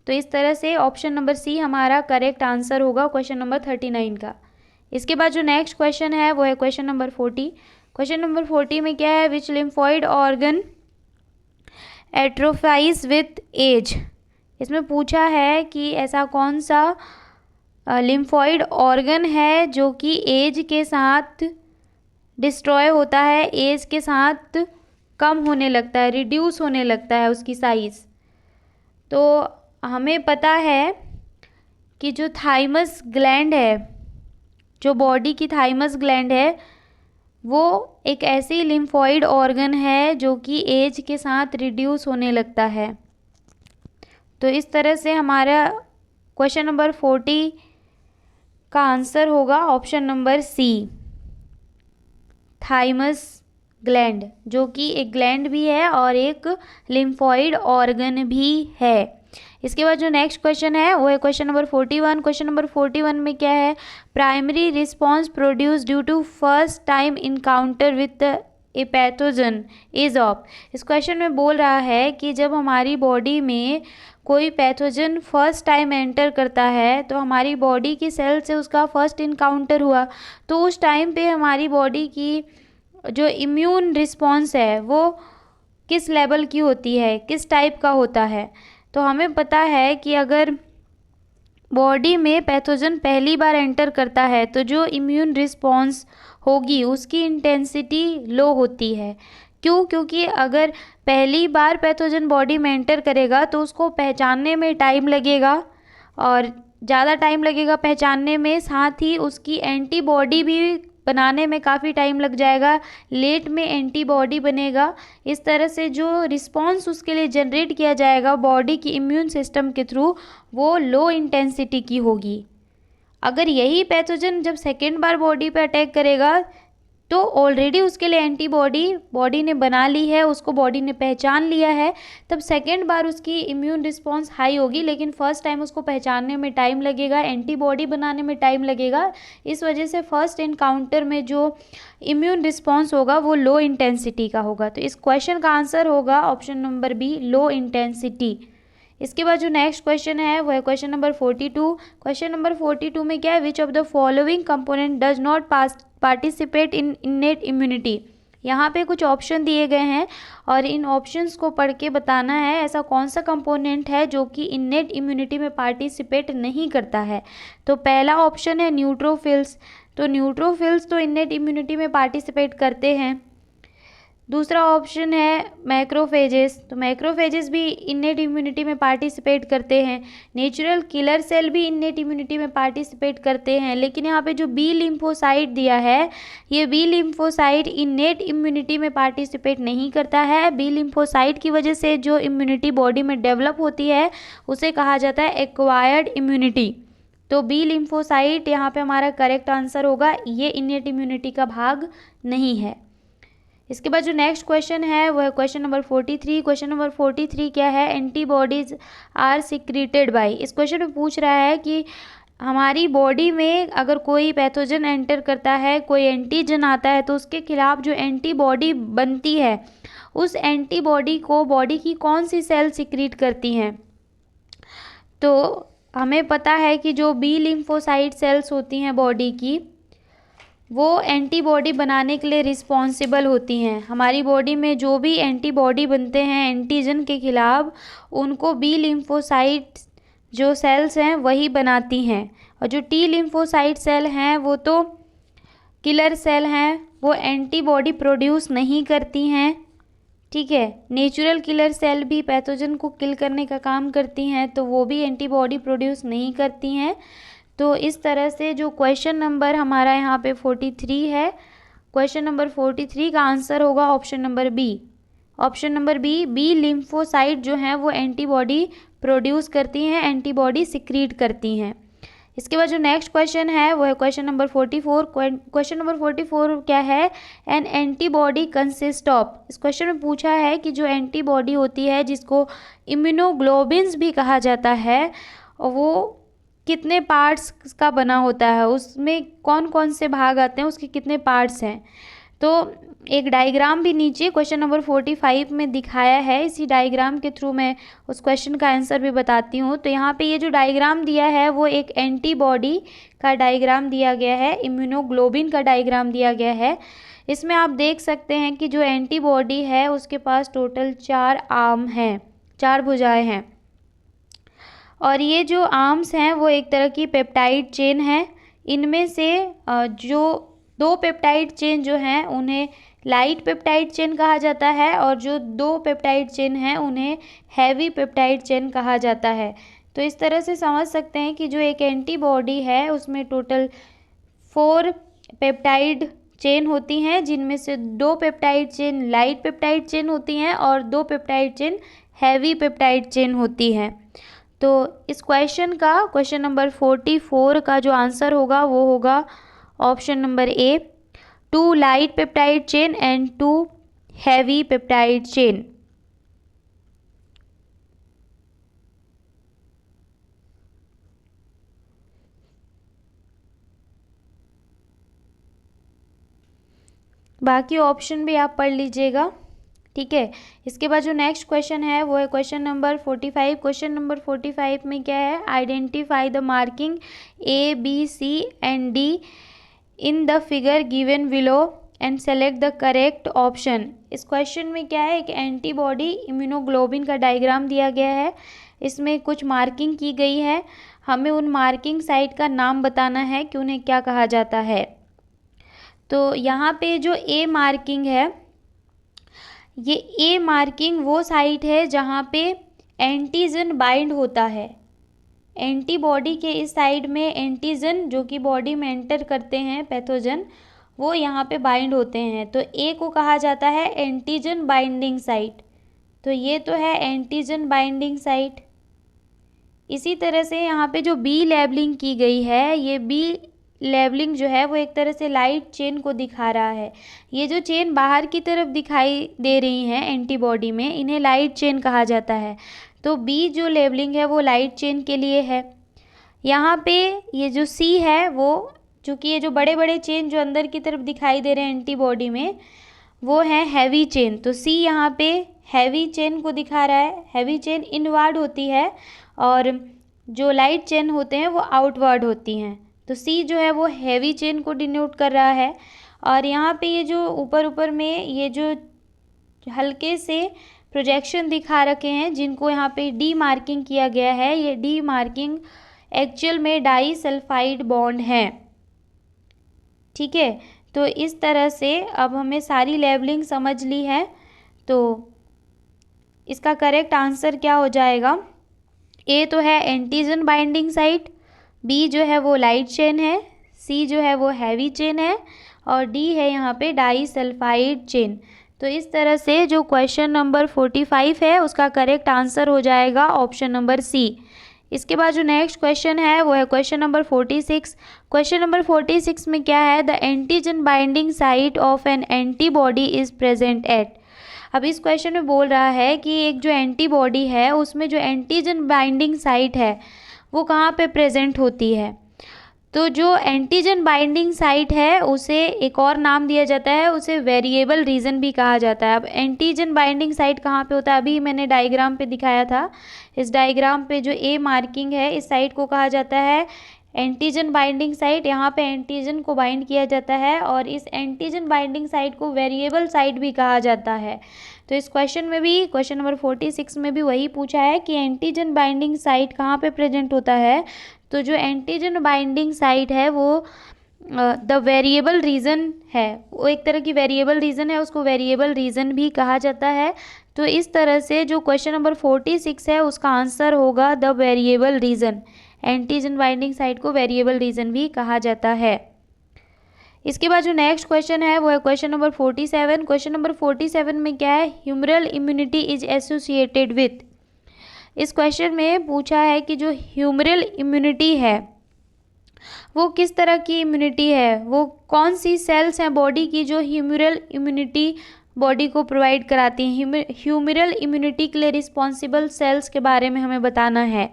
तो इस तरह से ऑप्शन नंबर सी हमारा करेक्ट आंसर होगा क्वेश्चन नंबर 39 का। इसके बाद जो नेक्स्ट क्वेश्चन है वो है क्वेश्चन नंबर 40। क्वेश्चन नंबर 40 में क्या है, विच लिम्फॉइड ऑर्गन एट्रोफाइज विथ एज। इसमें पूछा है कि ऐसा कौन सा लिम्फॉइड ऑर्गन है जो कि एज के साथ डिस्ट्रॉय होता है, एज के साथ कम होने लगता है, रिड्यूस होने लगता है उसकी साइज़। तो हमें पता है कि जो थाइमस ग्लैंड है, जो बॉडी की थाइमस ग्लैंड है, वो एक ऐसी लिम्फॉइड ऑर्गन है जो कि एज के साथ रिड्यूस होने लगता है। तो इस तरह से हमारा क्वेश्चन नंबर 40 का आंसर होगा option number C, thymus gland, जो कि एक ग्लैंड भी है और एक लिम्फॉइड ऑर्गन भी है। इसके बाद जो नेक्स्ट क्वेश्चन है वो है क्वेश्चन नंबर 41। क्वेश्चन नंबर 41 में क्या है, primary response produce due to first time encounter with a pathogen is of. इस क्वेश्चन में बोल रहा है कि जब हमारी बॉडी में कोई पैथोजन फर्स्ट टाइम एंटर करता है तो हमारी बॉडी की सेल से उसका फर्स्ट इनकाउंटर हुआ, तो उस टाइम पे हमारी बॉडी की जो इम्यून रिस्पॉन्स है वो किस लेवल की होती है, किस टाइप का होता है। तो हमें पता है कि अगर बॉडी में पैथोजन पहली बार एंटर करता है तो जो इम्यून रिस्पॉन्स होगी उसकी इंटेंसिटी लो होती है। क्यों? क्योंकि अगर पहली बार पैथोजन बॉडी में एंटर करेगा तो उसको पहचानने में टाइम लगेगा, और ज़्यादा टाइम लगेगा पहचानने में, साथ ही उसकी एंटीबॉडी भी बनाने में काफ़ी टाइम लग जाएगा, लेट में एंटीबॉडी बनेगा। इस तरह से जो रिस्पॉन्स उसके लिए जनरेट किया जाएगा बॉडी की इम्यून सिस्टम के थ्रू, वो लो इंटेंसिटी की होगी। अगर यही पैथोजन जब सेकेंड बार बॉडी पे अटैक करेगा तो ऑलरेडी उसके लिए एंटीबॉडी बॉडी ने बना ली है, उसको बॉडी ने पहचान लिया है, तब सेकेंड बार उसकी इम्यून रिस्पॉन्स हाई होगी, लेकिन फर्स्ट टाइम उसको पहचानने में टाइम लगेगा, एंटीबॉडी बनाने में टाइम लगेगा। इस वजह से फर्स्ट इनकाउंटर में जो इम्यून रिस्पॉन्स होगा वो लो इंटेंसिटी का होगा। तो इस क्वेश्चन का आंसर होगा option number B, low intensity. इसके बाद जो नेक्स्ट क्वेश्चन है वो है क्वेश्चन नंबर 42। क्वेश्चन नंबर 42 में क्या है, which of the following component does not participate in innate immunity. यहाँ पे कुछ ऑप्शन दिए गए हैं और इन ऑप्शंस को पढ़ के बताना है ऐसा कौन सा कंपोनेंट है जो कि इनेट इम्यूनिटी में पार्टिसिपेट नहीं करता है। तो पहला ऑप्शन है न्यूट्रोफिल्स। तो न्यूट्रोफिल्स तो इनेट इम्यूनिटी में पार्टिसिपेट करते हैं। दूसरा ऑप्शन है मैक्रोफेजेस। तो मैक्रोफेजेस भी इनेट इम्यूनिटी में पार्टिसिपेट करते हैं। नेचुरल किलर सेल भी इनेट इम्यूनिटी में पार्टिसिपेट करते हैं, लेकिन यहाँ पे जो बी लिम्फोसाइट दिया है, ये बी लिम्फोसाइट इनेट इम्यूनिटी में पार्टिसिपेट नहीं करता है। बी लिम्फोसाइट की वजह से जो इम्यूनिटी बॉडी में डेवलप होती है उसे कहा जाता है एक्वायर्ड इम्यूनिटी। तो बी लिम्फोसाइट यहाँ पे हमारा करेक्ट आंसर होगा, ये इनेट इम्यूनिटी का भाग नहीं है। इसके बाद जो नेक्स्ट क्वेश्चन है वो है क्वेश्चन नंबर 43। क्वेश्चन नंबर 43 क्या है, एंटीबॉडीज आर सिक्रीटेड बाय। इस क्वेश्चन में पूछ रहा है कि हमारी बॉडी में अगर कोई पैथोजन एंटर करता है, कोई एंटीजन आता है, तो उसके खिलाफ जो एंटीबॉडी बनती है उस एंटीबॉडी को बॉडी की कौन सी सेल सिक्रीट करती हैं। तो हमें पता है कि जो बी लिम्फोसाइट सेल्स होती हैं बॉडी की, वो एंटीबॉडी बनाने के लिए रिस्पॉन्सिबल होती हैं। हमारी बॉडी में जो भी एंटीबॉडी बनते हैं एंटीजन के खिलाफ, उनको बी लिम्फोसाइट जो सेल्स हैं वही बनाती हैं। और जो टी लिम्फोसाइट सेल हैं वो तो किलर सेल हैं, वो एंटीबॉडी प्रोड्यूस नहीं करती हैं। ठीक है, नेचुरल किलर सेल भी पैथोजन को किल करने का काम करती हैं, तो वो भी एंटीबॉडी प्रोड्यूस नहीं करती हैं। तो इस तरह से जो क्वेश्चन नंबर हमारा यहाँ पे 43 है, क्वेश्चन नंबर 43 का आंसर होगा option number B. Option number B lymphocyte जो हैं वो एंटीबॉडी प्रोड्यूस करती हैं, एंटीबॉडी सिक्रीट करती हैं। इसके बाद जो नेक्स्ट क्वेश्चन है वो है क्वेश्चन नंबर 44। क्वेश्चन नंबर 44 क्या है, एन एंटीबॉडी कंसिस्ट ऑफ। इस क्वेश्चन में पूछा है कि जो एंटीबॉडी होती है जिसको इम्यूनोग्लोबिन्स भी कहा जाता है, वो कितने पार्ट्स का बना होता है, उसमें कौन कौन से भाग आते हैं, उसके कितने पार्ट्स हैं। तो एक डायग्राम भी नीचे क्वेश्चन नंबर 45 में दिखाया है। इसी डायग्राम के थ्रू मैं उस क्वेश्चन का आंसर भी बताती हूँ। तो यहाँ पे ये जो डायग्राम दिया है वो एक एंटीबॉडी का डायग्राम दिया गया है, इम्यूनोग्लोबिन का डायग्राम दिया गया है। इसमें आप देख सकते हैं कि जो एंटीबॉडी है उसके पास टोटल 4 आर्म हैं, 4 भुजाएँ हैं। और ये जो आर्म्स हैं वो एक तरह की पेप्टाइड चेन है। इनमें से जो 2 पेप्टाइड चेन जो हैं उन्हें लाइट पेप्टाइड चेन कहा जाता है, और जो 2 पेप्टाइड चेन हैं उन्हें हैवी पेप्टाइड चेन कहा जाता है। तो इस तरह से समझ सकते हैं कि जो एक एंटीबॉडी है उसमें टोटल 4 पेप्टाइड चेन होती हैं, जिनमें से 2 peptide chain light peptide chain होती हैं और 2 peptide chain heavy peptide chain होती हैं। तो इस क्वेश्चन का क्वेश्चन नंबर 44 का जो आंसर होगा वो होगा option number A, 2 light peptide chain and 2 heavy peptide chain. बाकी ऑप्शन भी आप पढ़ लीजिएगा। ठीक है, इसके बाद जो नेक्स्ट क्वेश्चन है वो है क्वेश्चन नंबर 45। क्वेश्चन नंबर 45 में क्या है, identify the marking A B C and D in the figure given below and select the correct option. इस क्वेश्चन में क्या है, एक एंटीबॉडी इम्यूनोग्लोबिन का डायग्राम दिया गया है। इसमें कुछ मार्किंग की गई है, हमें उन मार्किंग साइट का नाम बताना है कि उन्हें क्या कहा जाता है। तो यहाँ पे जो ए मार्किंग है, ये ए मार्किंग वो साइट है जहाँ पे एंटीजन बाइंड होता है। एंटीबॉडी के इस साइड में एंटीजन जो कि बॉडी में एंटर करते हैं पैथोजन, वो यहाँ पे बाइंड होते हैं। तो ए को कहा जाता है एंटीजन बाइंडिंग साइट। तो ये तो है एंटीजन बाइंडिंग साइट। इसी तरह से यहाँ पे जो बी लेबलिंग की गई है, ये बी लेबलिंग जो है वो एक तरह से लाइट चेन को दिखा रहा है। ये जो चेन बाहर की तरफ दिखाई दे रही हैं एंटीबॉडी में, इन्हें लाइट चेन कहा जाता है। तो बी जो लेबलिंग है वो लाइट चेन के लिए है। यहाँ पे ये जो सी है, वो चूँकि ये जो बड़े बड़े चेन जो अंदर की तरफ दिखाई दे रहे हैं एंटीबॉडी में, वो है हैवी चेन। तो सी यहाँ पे हैवी चेन को दिखा रहा है। हैवी चेन इनवर्ड होती है और जो लाइट चेन होते हैं वो आउटवर्ड होती हैं। तो सी जो है वो हैवी चेन को डिनोट कर रहा है। और यहाँ पे ये जो ऊपर में ये जो हल्के से प्रोजेक्शन दिखा रखे हैं, जिनको यहाँ पे डी मार्किंग किया गया है, ये डी मार्किंग एक्चुअल में डाई सल्फाइड बॉन्ड है। ठीक है, तो इस तरह से अब हमें सारी लेबलिंग समझ ली है। तो इसका करेक्ट आंसर क्या हो जाएगा, ए तो है एंटीजन बाइंडिंग साइट, बी जो है वो लाइट चेन है, सी जो है वो हैवी चेन है, और डी है यहाँ पे डाई सल्फाइड चेन। तो इस तरह से जो क्वेश्चन नंबर 45 है उसका करेक्ट आंसर हो जाएगा ऑप्शन नंबर सी। इसके बाद जो नेक्स्ट क्वेश्चन है वो है क्वेश्चन नंबर 46। क्वेश्चन नंबर 46 में क्या है, the antigen binding site of N antibody is present at. अब इस क्वेश्चन में बोल रहा है कि एक जो एंटीबॉडी है उसमें जो एंटीजन बाइंडिंग साइट है वो कहाँ पे प्रेजेंट होती है। तो जो एंटीजन बाइंडिंग साइट है उसे एक और नाम दिया जाता है, उसे वेरिएबल रीजन भी कहा जाता है। अब एंटीजन बाइंडिंग साइट कहाँ पे होता है, अभी मैंने डायग्राम पे दिखाया था। इस डायग्राम पे जो ए मार्किंग है इस साइट को कहा जाता है एंटीजन बाइंडिंग साइट। यहाँ पे एंटीजन को बाइंड किया जाता है और इस एंटीजन बाइंडिंग साइट को वेरिएबल साइट भी कहा जाता है। तो इस क्वेश्चन में भी, क्वेश्चन नंबर 46 में भी वही पूछा है कि एंटीजन बाइंडिंग साइट कहाँ पे प्रेजेंट होता है। तो जो एंटीजन बाइंडिंग साइट है वो द वेरिएबल रीजन है, वो एक तरह की वेरिएबल रीजन है, उसको वेरिएबल रीजन भी कहा जाता है। तो इस तरह से जो क्वेश्चन नंबर 46 है उसका आंसर होगा the variable region. Antigen binding site को वेरिएबल रीजन भी कहा जाता है। इसके बाद जो नेक्स्ट क्वेश्चन है वो है क्वेश्चन नंबर 47। क्वेश्चन नंबर 47 में क्या है, humoral immunity is associated with. इस क्वेश्चन में पूछा है कि जो ह्यूमरल इम्यूनिटी है वो किस तरह की इम्यूनिटी है, वो कौन सी सेल्स हैं बॉडी की जो ह्यूमरल इम्यूनिटी बॉडी को प्रोवाइड कराती हैं। ह्यूमरल इम्यूनिटी के लिए रिस्पॉन्सिबल सेल्स के बारे में हमें बताना है।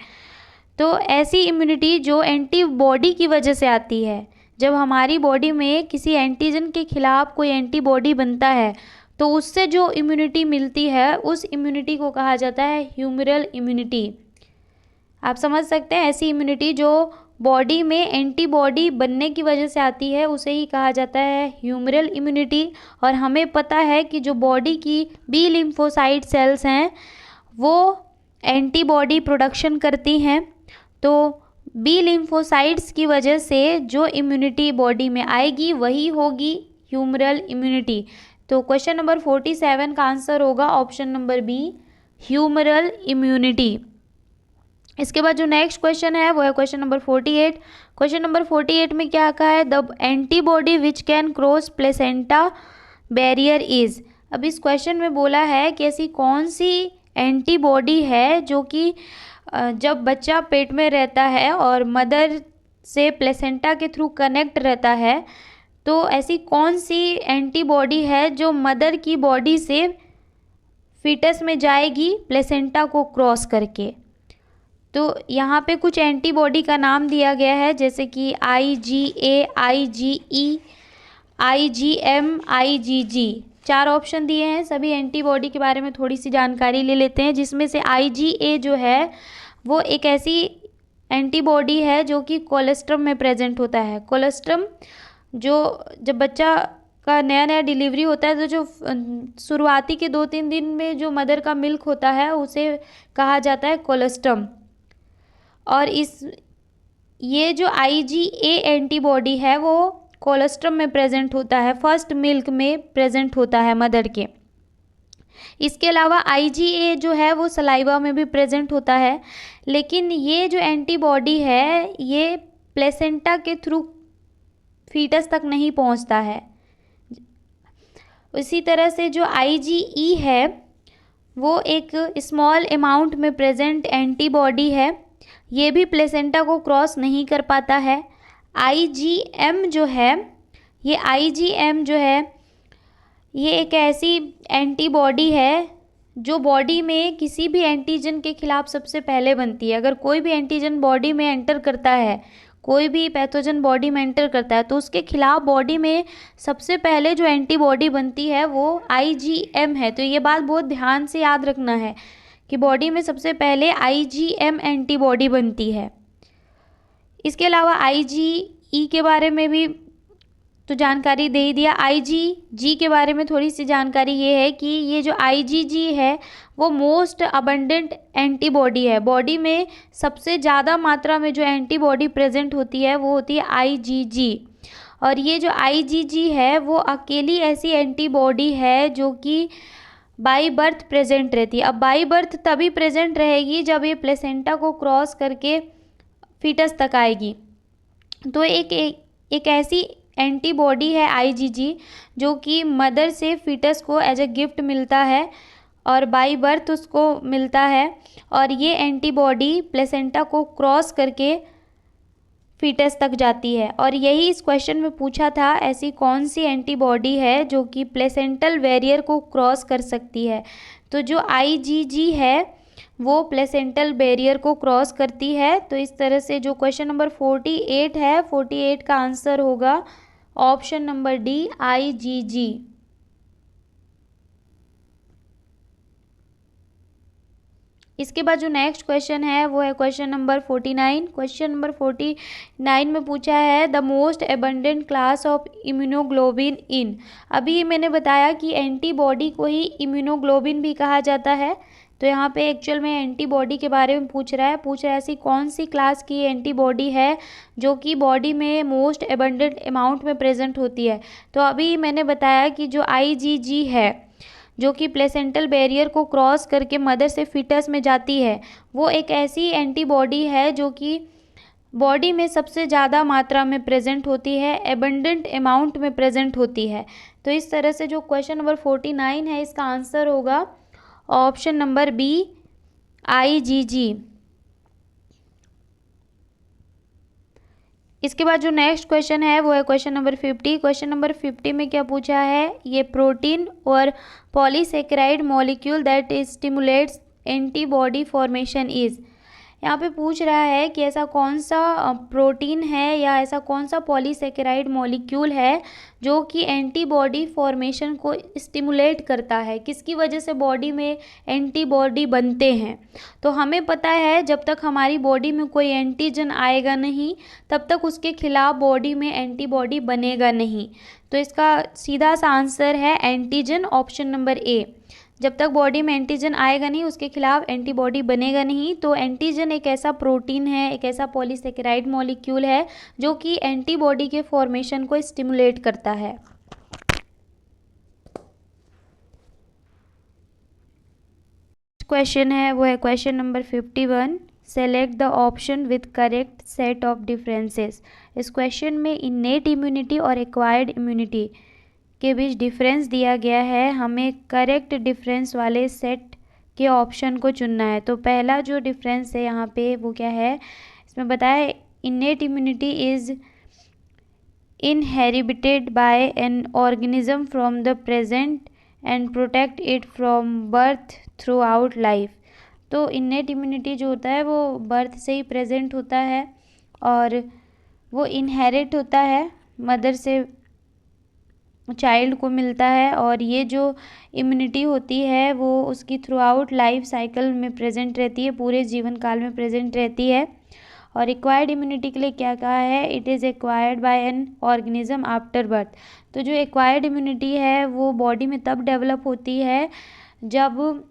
तो ऐसी इम्यूनिटी जो एंटीबॉडी की वजह से आती है, जब हमारी बॉडी में किसी एंटीजन के खिलाफ कोई एंटीबॉडी बनता है तो उससे जो इम्यूनिटी मिलती है उस इम्यूनिटी को कहा जाता है ह्यूमरल इम्यूनिटी। आप समझ सकते हैं, ऐसी इम्यूनिटी जो बॉडी में एंटीबॉडी बनने की वजह से आती है उसे ही कहा जाता है ह्यूमरल इम्यूनिटी। और हमें पता है कि जो बॉडी की बी लिम्फोसाइट सेल्स हैं वो एंटीबॉडी प्रोडक्शन करती हैं। तो बी लिम्फोसाइट्स की वजह से जो इम्यूनिटी बॉडी में आएगी वही होगी ह्यूमरल इम्यूनिटी। तो क्वेश्चन नंबर 47 का आंसर होगा option number B, humoral immunity. इसके बाद जो नेक्स्ट क्वेश्चन है वो है क्वेश्चन नंबर 48। क्वेश्चन नंबर 48 में क्या कहा है, the antibody which can cross placenta barrier is. अब इस क्वेश्चन में बोला है कि ऐसी कौन सी एंटीबॉडी है जो कि जब बच्चा पेट में रहता है और मदर से प्लेसेंटा के थ्रू कनेक्ट रहता है, तो ऐसी कौन सी एंटीबॉडी है जो मदर की बॉडी से फीटस में जाएगी प्लेसेंटा को क्रॉस करके। तो यहाँ पे कुछ एंटीबॉडी का नाम दिया गया है जैसे कि IgA, IgE, IgM, IgG, 4 option दिए हैं। सभी एंटीबॉडी के बारे में थोड़ी सी जानकारी ले लेते हैं, जिसमें से IgA जो है वो एक ऐसी एंटीबॉडी है जो कि कोलेस्ट्रम में प्रेजेंट होता है। कोलेस्ट्रम जो जब बच्चा का नया नया डिलीवरी होता है तो जो शुरुआती के 2-3 दिन में जो मदर का मिल्क होता है उसे कहा जाता है कोलेस्ट्रम। और ये जो IgA एंटीबॉडी है वो कोलेस्ट्रम में प्रेजेंट होता है, फर्स्ट मिल्क में प्रेजेंट होता है मदर के। इसके अलावा IgA जो है वो सलाइवा में भी प्रेजेंट होता है, लेकिन ये जो एंटीबॉडी है ये प्लेसेंटा के थ्रू फीटस तक नहीं पहुंचता है। इसी तरह से जो IgE है वो एक स्मॉल अमाउंट में प्रेजेंट एंटीबॉडी है, ये भी प्लेसेंटा को क्रॉस नहीं कर पाता है। IgM जो है ये एक ऐसी एंटीबॉडी है जो बॉडी में किसी भी एंटीजन के खिलाफ सबसे पहले बनती है। अगर कोई भी एंटीजन बॉडी में एंटर करता है, कोई भी पैथोजन बॉडी में एंटर करता है, तो उसके खिलाफ बॉडी में सबसे पहले जो एंटीबॉडी बनती है वो IgM है। तो ये बात बहुत ध्यान से याद रखना है कि बॉडी में सबसे पहले IgM एंटीबॉडी बनती है। इसके अलावा IgE के बारे में भी तो जानकारी दे ही दिया। IgG के बारे में थोड़ी सी जानकारी ये है कि ये जो IgG है वो मोस्ट अबंडेंट एंटीबॉडी है। बॉडी में सबसे ज़्यादा मात्रा में जो एंटीबॉडी प्रेजेंट होती है वो होती है IgG। और ये जो IgG है वो अकेली ऐसी एंटीबॉडी है जो कि बाई बर्थ प्रेजेंट रहती है। अब बाई बर्थ तभी प्रेजेंट रहेगी जब ये प्लेसेंटा को क्रॉस करके फीटस तक आएगी। तो एक ऐसी एंटीबॉडी है IgG जो कि मदर से फीटस को एज ए गिफ्ट मिलता है और बाई बर्थ उसको मिलता है, और ये एंटीबॉडी प्लेसेंटा को क्रॉस करके फीटस तक जाती है। और यही इस क्वेश्चन में पूछा था, ऐसी कौन सी एंटीबॉडी है जो कि प्लेसेंटल बैरियर को क्रॉस कर सकती है। तो जो IgG है वो प्लेसेंटल बैरियर को क्रॉस करती है। तो इस तरह से जो क्वेश्चन नंबर 48 है, 48 का आंसर होगा ऑप्शन नंबर डी, IgG। इसके बाद जो नेक्स्ट क्वेश्चन है वो है क्वेश्चन नंबर 49। क्वेश्चन नंबर 49 में पूछा है the most abundant class of immunoglobulin in. अभी मैंने बताया कि एंटीबॉडी को ही इम्यूनोग्लोबिन भी कहा जाता है। तो यहाँ पे एक्चुअल में एंटीबॉडी के बारे में पूछ रहा है ऐसी कौन सी क्लास की एंटीबॉडी है जो कि बॉडी में मोस्ट एबंडेंट अमाउंट में प्रेजेंट होती है। तो अभी मैंने बताया कि जो IgG है जो कि प्लेसेंटल बैरियर को क्रॉस करके मदर से फीटस में जाती है, वो एक ऐसी एंटीबॉडी है जो कि बॉडी में सबसे ज़्यादा मात्रा में प्रेजेंट होती है, एबंडेंट अमाउंट में प्रेजेंट होती है। तो इस तरह से जो क्वेश्चन नंबर 49 है इसका आंसर होगा ऑप्शन नंबर बी, IgG। इसके बाद जो नेक्स्ट क्वेश्चन है वो है क्वेश्चन नंबर 50। क्वेश्चन नंबर 50 में क्या पूछा है, ये प्रोटीन और polysaccharide molecule that stimulates antibody formation is. यहाँ पे पूछ रहा है कि ऐसा कौन सा प्रोटीन है या ऐसा कौन सा पॉलीसेकेराइड मॉलिक्यूल है जो कि एंटीबॉडी फॉर्मेशन को स्टिमुलेट करता है, किसकी वजह से बॉडी में एंटीबॉडी बनते हैं। तो हमें पता है जब तक हमारी बॉडी में कोई एंटीजन आएगा नहीं तब तक उसके खिलाफ बॉडी में एंटीबॉडी बनेगा नहीं। तो इसका सीधा सा आंसर है एंटीजन, ऑप्शन नंबर ए। जब तक बॉडी में एंटीजन आएगा नहीं उसके खिलाफ एंटीबॉडी बनेगा नहीं। तो एंटीजन एक ऐसा प्रोटीन है, एक ऐसा पॉलीसेकेराइड मॉलिक्यूल है जो कि एंटीबॉडी के फॉर्मेशन को स्टिमुलेट करता है। क्वेश्चन है वो है question number 51। Select the option with correct set of differences. इस क्वेश्चन में इनेट इम्यूनिटी और एक्वायर्ड इम्यूनिटी के बीच डिफरेंस दिया गया है, हमें करेक्ट डिफरेंस वाले सेट के ऑप्शन को चुनना है। तो पहला जो डिफरेंस है यहाँ पे वो क्या है, इसमें बताया innate immunity is inherited by an organism from the present and protect it from birth through out life. तो इनेट इम्यूनिटी जो होता है वो बर्थ से ही प्रेजेंट होता है और वो इनहेरिट होता है, मदर से चाइल्ड को मिलता है। और ये जो इम्यूनिटी होती है वो उसकी थ्रू आउट लाइफ साइकिल में प्रेजेंट रहती है, पूरे जीवन काल में प्रेजेंट रहती है। और एक्वायर्ड इम्यूनिटी के लिए क्या कहा है, it is acquired by an organism after birth. तो जो एक्वायर्ड इम्यूनिटी है वो बॉडी में तब डेवलप होती है जब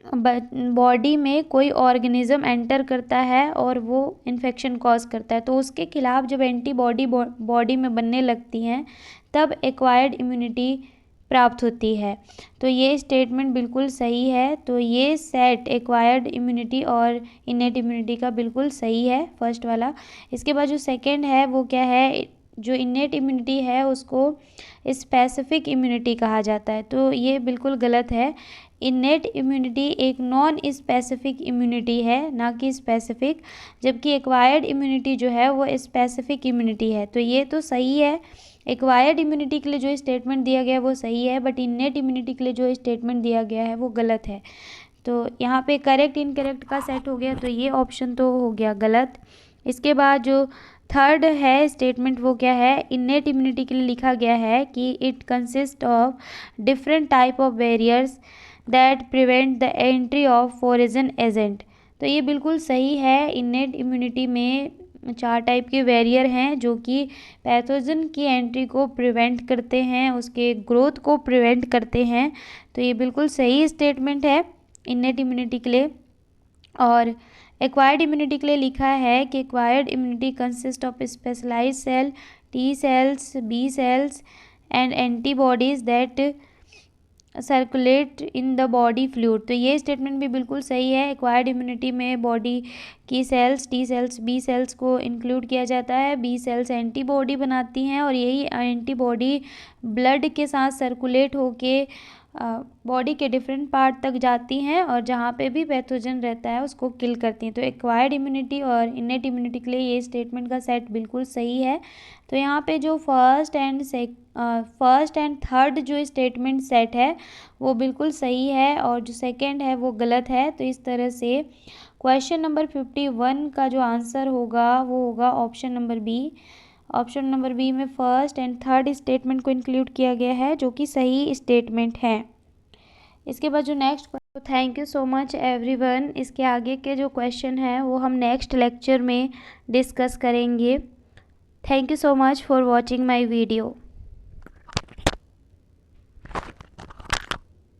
बॉडी में कोई ऑर्गेनिज्म एंटर करता है और वो इन्फेक्शन कॉज करता है, तो उसके खिलाफ जब एंटीबॉडी बॉडी में बनने लगती हैं तब एक्वायर्ड इम्यूनिटी प्राप्त होती है। तो ये स्टेटमेंट बिल्कुल सही है। तो ये सेट एक्वायर्ड इम्यूनिटी और इनेट इम्यूनिटी का बिल्कुल सही है, फर्स्ट वाला। इसके बाद जो सेकंड है वो क्या है, जो इनेट इम्यूनिटी है उसको स्पेसिफिक इम्यूनिटी कहा जाता है। तो ये बिल्कुल गलत है। इनेट इम्यूनिटी एक नॉन स्पेसिफिक इम्यूनिटी है, ना कि स्पेसिफिक, जबकि एक्वायर्ड इम्यूनिटी जो है वो स्पेसिफिक इम्यूनिटी है। तो ये तो सही है, एक्वायर्ड इम्यूनिटी के लिए जो स्टेटमेंट दिया गया है वो सही है, बट इनेट इम्यूनिटी के लिए जो स्टेटमेंट दिया गया है वो गलत है। तो यहाँ पे करेक्ट इनकरेक्ट का सेट हो गया, तो ये ऑप्शन तो हो गया गलत। इसके बाद जो थर्ड है स्टेटमेंट वो क्या है, इनेट इम्यूनिटी के लिए लिखा गया है कि it consist of different type of barriers that prevent the entry of foreign agent. तो ये बिल्कुल सही है। इनेट इम्यूनिटी में 4 टाइप के बैरियर हैं जो कि पैथोजन की एंट्री को प्रिवेंट करते हैं, उसके ग्रोथ को प्रिवेंट करते हैं। तो ये बिल्कुल सही स्टेटमेंट है इनेट इम्यूनिटी के लिए। और एक्वायर्ड इम्यूनिटी के लिए लिखा है कि acquired immunity consist of specialised cell, T cells, B cells and antibodies that circulate in the body fluid. तो ये स्टेटमेंट भी बिल्कुल सही है। एक्वायर्ड इम्यूनिटी में बॉडी की cells, T cells, B cells को इंक्लूड किया जाता है। बी सेल्स एंटीबॉडी बनाती हैं और यही एंटीबॉडी ब्लड के साथ सर्कुलेट होके बॉडी के डिफरेंट पार्ट तक जाती हैं और जहाँ पे भी पैथोजन रहता है उसको किल करती हैं। तो एक्वायर्ड इम्यूनिटी और इनेट इम्यूनिटी के लिए ये स्टेटमेंट का सेट बिल्कुल सही है। तो यहाँ पे जो फर्स्ट एंड थर्ड जो स्टेटमेंट सेट है वो बिल्कुल सही है और जो सेकंड है वो गलत है। तो इस तरह से क्वेश्चन नंबर 51 का जो आंसर होगा वो होगा option number B. Option number B में फर्स्ट एंड थर्ड स्टेटमेंट को इंक्लूड किया गया है जो कि सही स्टेटमेंट है। इसके बाद जो नेक्स्ट, तो thank you so much everyone. इसके आगे के जो क्वेश्चन हैं वो हम नेक्स्ट लेक्चर में डिस्कस करेंगे। Thank you so much for watching my video.